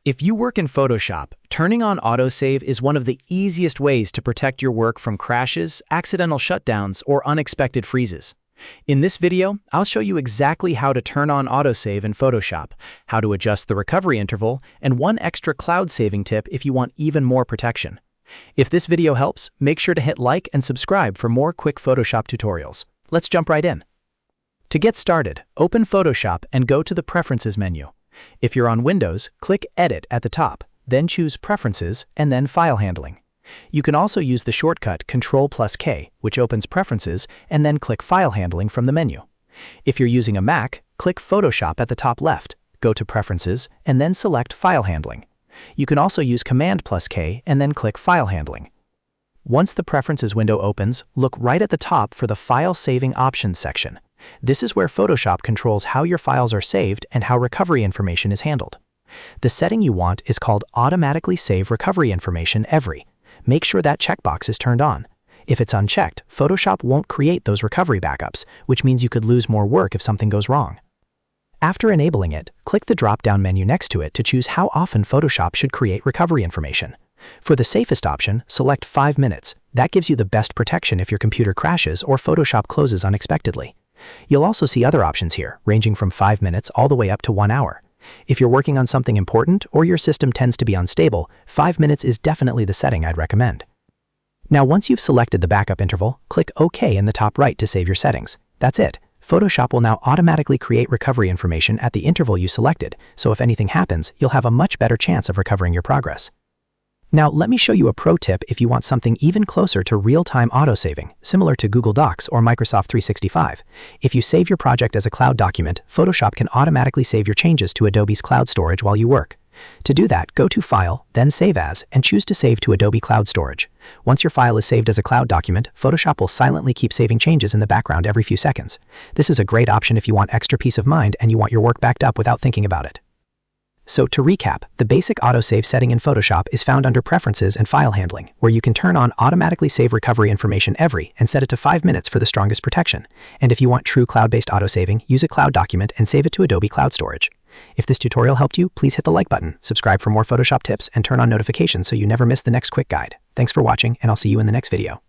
If you work in Photoshop, turning on Autosave is one of the easiest ways to protect your work from crashes, accidental shutdowns, or unexpected freezes. In this video, I'll show you exactly how to turn on Autosave in Photoshop, how to adjust the recovery interval, and one extra cloud saving tip if you want even more protection. If this video helps, make sure to hit like and subscribe for more quick Photoshop tutorials. Let's jump right in. To get started, open Photoshop and go to the Preferences menu. If you're on Windows, click Edit at the top, then choose Preferences and then File Handling. You can also use the shortcut Ctrl+K, which opens Preferences, and then click File Handling from the menu. If you're using a Mac, click Photoshop at the top left, go to Preferences, and then select File Handling. You can also use Command+K and then click File Handling. Once the Preferences window opens, look right at the top for the File Saving Options section. This is where Photoshop controls how your files are saved and how recovery information is handled. The setting you want is called Automatically Save Recovery Information Every. Make sure that checkbox is turned on. If it's unchecked, Photoshop won't create those recovery backups, which means you could lose more work if something goes wrong. After enabling it, click the drop-down menu next to it to choose how often Photoshop should create recovery information. For the safest option, select 5 minutes. That gives you the best protection if your computer crashes or Photoshop closes unexpectedly. You'll also see other options here, ranging from 5 minutes all the way up to 1 hour. If you're working on something important or your system tends to be unstable, 5 minutes is definitely the setting I'd recommend. Now, once you've selected the backup interval, click OK in the top right to save your settings. That's it. Photoshop will now automatically create recovery information at the interval you selected, so if anything happens, you'll have a much better chance of recovering your progress. Now, let me show you a pro tip if you want something even closer to real-time auto-saving, similar to Google Docs or Microsoft 365. If you save your project as a cloud document, Photoshop can automatically save your changes to Adobe's cloud storage while you work. To do that, go to File, then Save As, and choose to save to Adobe Cloud Storage. Once your file is saved as a cloud document, Photoshop will silently keep saving changes in the background every few seconds. This is a great option if you want extra peace of mind and you want your work backed up without thinking about it. So to recap, the basic autosave setting in Photoshop is found under Preferences and File Handling, where you can turn on Automatically Save Recovery Information Every and set it to 5 minutes for the strongest protection. And if you want true cloud-based autosaving, use a cloud document and save it to Adobe Cloud Storage. If this tutorial helped you, please hit the like button, subscribe for more Photoshop tips, and turn on notifications so you never miss the next quick guide. Thanks for watching, and I'll see you in the next video.